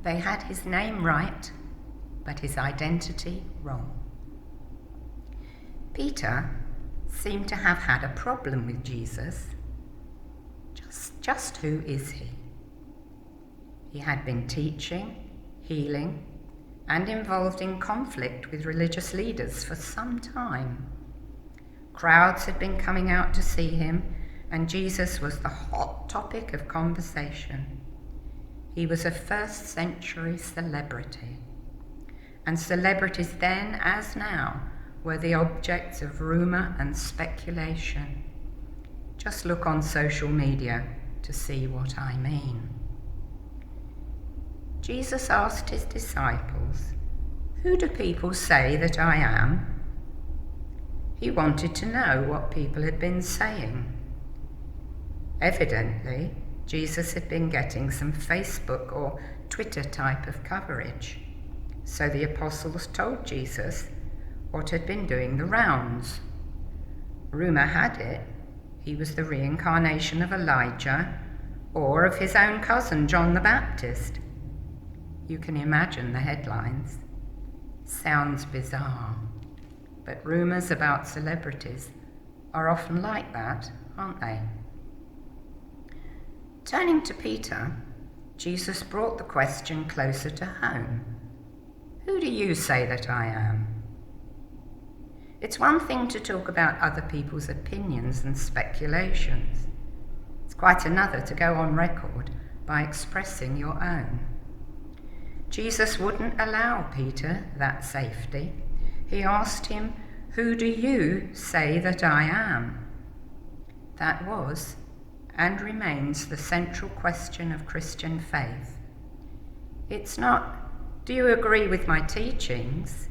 They had his name right, but his identity wrong. Peter seemed to have had a problem with Jesus. Just who is he? He had been teaching, healing, and involved in conflict with religious leaders for some time. Crowds had been coming out to see him, and Jesus was the hot topic of conversation. He was a first-century celebrity, and celebrities then, as now, were the objects of rumour and speculation. Just look on social media to see what I mean. Jesus asked his disciples, "Who do people say that I am?" He wanted to know what people had been saying. Evidently, Jesus had been getting some Facebook or Twitter type of coverage, so the apostles told Jesus what had been doing the rounds. Rumour had it he was the reincarnation of Elijah or of his own cousin John the Baptist. You can imagine the headlines. Sounds bizarre, but rumours about celebrities are often like that, aren't they? Turning to Peter, Jesus brought the question closer to home. Who do you say that I am? It's one thing to talk about other people's opinions and speculations. It's quite another to go on record by expressing your own. Jesus wouldn't allow Peter that safety. He asked him, "Who do you say that I am?" That was and remains the central question of Christian faith. It's not, "Do you agree with my teachings?"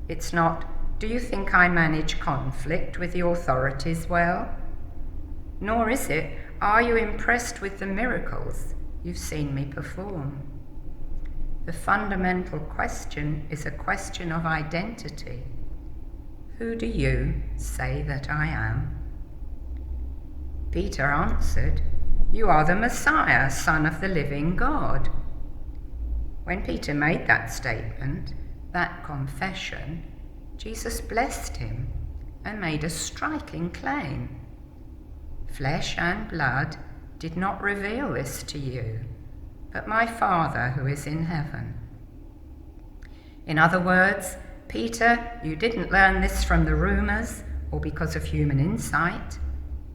It's not, "Do you think I manage conflict with the authorities well?" Nor is it, "Are you impressed with the miracles you've seen me perform?" The fundamental question is a question of identity. Who do you say that I am? Peter answered, "You are the Messiah, Son of the living God." When Peter made that statement, that confession, Jesus blessed him and made a striking claim. "Flesh and blood did not reveal this to you, but my Father who is in heaven." In other words, Peter, you didn't learn this from the rumours or because of human insight.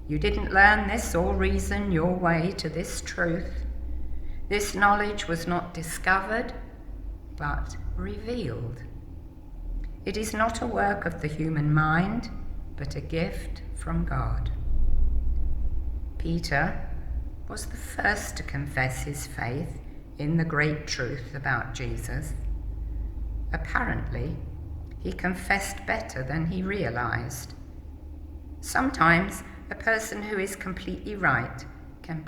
You didn't learn this or reason your way to this truth. This knowledge was not discovered, but revealed. It is not a work of the human mind, but a gift from God. Peter was the first to confess his faith in the great truth about Jesus. Apparently, he confessed better than he realized. Sometimes a person who is completely right can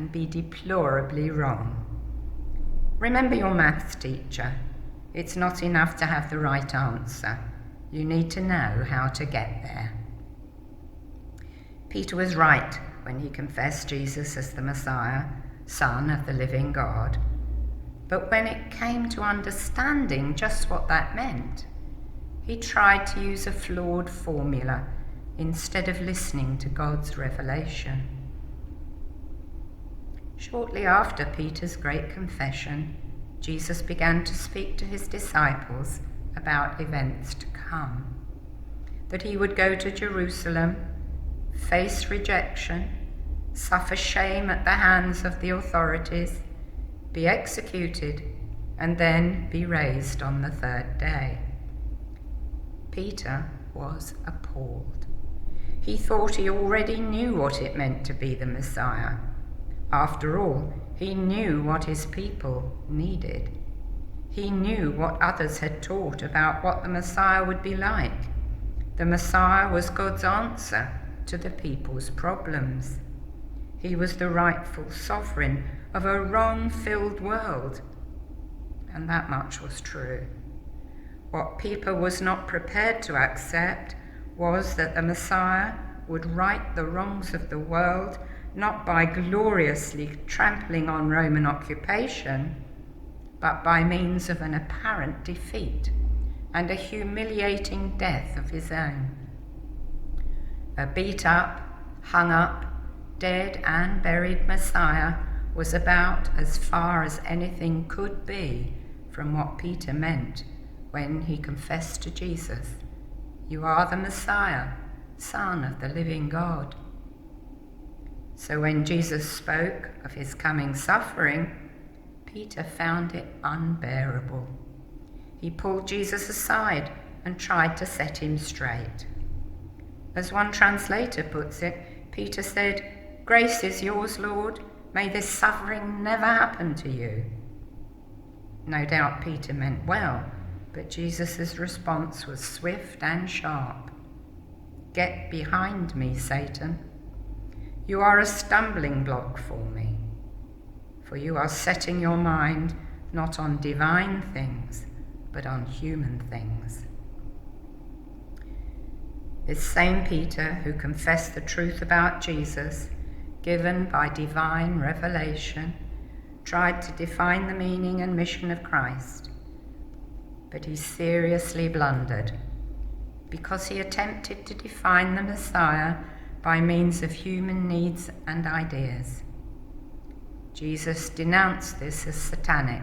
be deplorably wrong. Remember your maths teacher. It's not enough to have the right answer. You need to know how to get there. Peter was right when he confessed Jesus as the Messiah, Son of the living God. But when it came to understanding just what that meant, he tried to use a flawed formula instead of listening to God's revelation. Shortly after Peter's great confession, Jesus began to speak to his disciples about events to come. That he would go to Jerusalem, face rejection, suffer shame at the hands of the authorities, be executed, and then be raised on the third day. Peter was appalled. He thought he already knew what it meant to be the Messiah. After all, he knew what his people needed. He knew what others had taught about what the Messiah would be like. The Messiah was God's answer to the people's problems. He was the rightful sovereign of a wrong-filled world. And that much was true. What Peter was not prepared to accept was that the Messiah would right the wrongs of the world, not by gloriously trampling on Roman occupation, but by means of an apparent defeat and a humiliating death of his own. A beat up, hung up, dead and buried Messiah was about as far as anything could be from what Peter meant when he confessed to Jesus, "You are the Messiah, Son of the living God." So when Jesus spoke of his coming suffering, Peter found it unbearable. He pulled Jesus aside and tried to set him straight. As one translator puts it, Peter said, "Grace is yours, Lord. May this suffering never happen to you." No doubt Peter meant well, but Jesus' response was swift and sharp. "Get behind me, Satan. You are a stumbling block for me, for you are setting your mind not on divine things, but on human things." This same Peter who confessed the truth about Jesus, given by divine revelation, tried to define the meaning and mission of Christ. But he seriously blundered, because he attempted to define the Messiah by means of human needs and ideas. Jesus denounced this as satanic.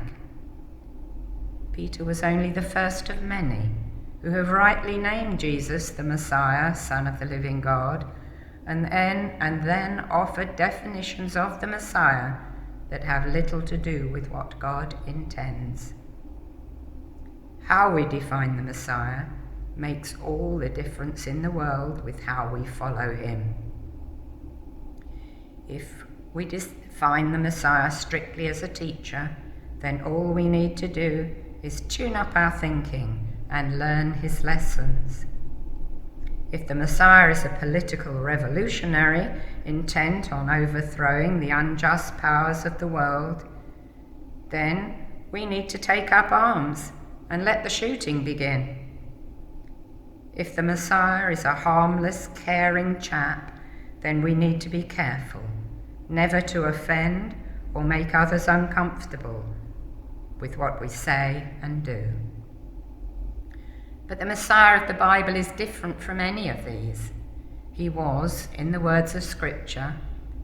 Peter was only the first of many who have rightly named Jesus the Messiah, Son of the living God, and then offered definitions of the Messiah that have little to do with what God intends. How we define the Messiah makes all the difference in the world with how we follow him. If we define the Messiah strictly as a teacher, then all we need to do is tune up our thinking and learn his lessons. If the Messiah is a political revolutionary intent on overthrowing the unjust powers of the world, then we need to take up arms and let the shooting begin. If the Messiah is a harmless, caring chap, then we need to be careful, never to offend or make others uncomfortable with what we say and do. But the Messiah of the Bible is different from any of these. He was, in the words of Scripture,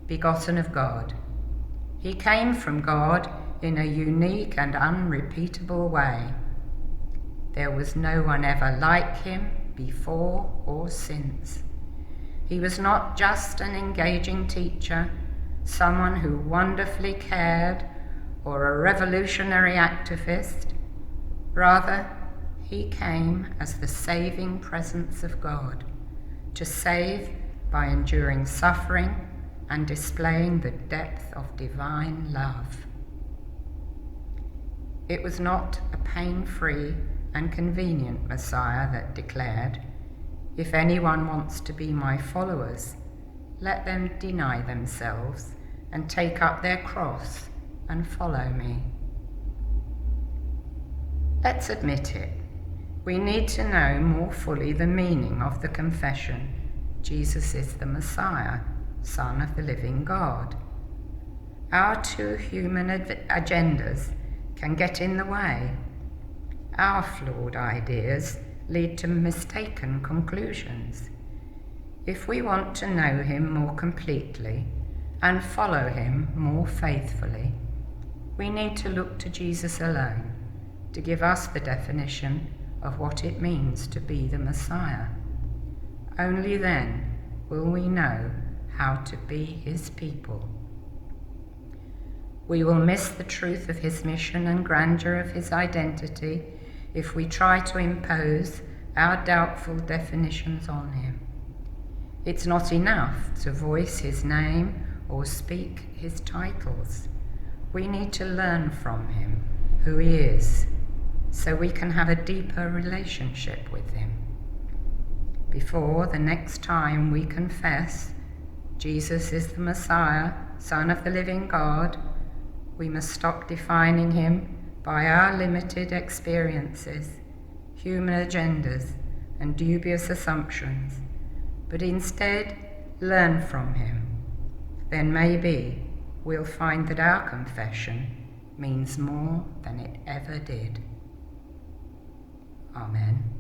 begotten of God. He came from God in a unique and unrepeatable way. There was no one ever like him before or since. He was not just an engaging teacher, someone who wonderfully cared, or a revolutionary activist. Rather, he came as the saving presence of God, to save by enduring suffering and displaying the depth of divine love. It was not a pain-free and convenient Messiah that declared, "If anyone wants to be my followers, let them deny themselves and take up their cross and follow me." Let's admit it. We need to know more fully the meaning of the confession, Jesus is the Messiah, Son of the living God. Our two human agendas can get in the way. Our flawed ideas lead to mistaken conclusions. If we want to know him more completely and follow him more faithfully, we need to look to Jesus alone to give us the definition of what it means to be the Messiah. Only then will we know how to be his people. We will miss the truth of his mission and grandeur of his identity if we try to impose our doubtful definitions on him. It's not enough to voice his name or speak his titles. We need to learn from him who he is, so we can have a deeper relationship with him. Before the next time we confess Jesus is the Messiah, Son of the living God, we must stop defining him by our limited experiences, human agendas, and dubious assumptions, but instead learn from him. Then maybe we'll find that our confession means more than it ever did. Amen.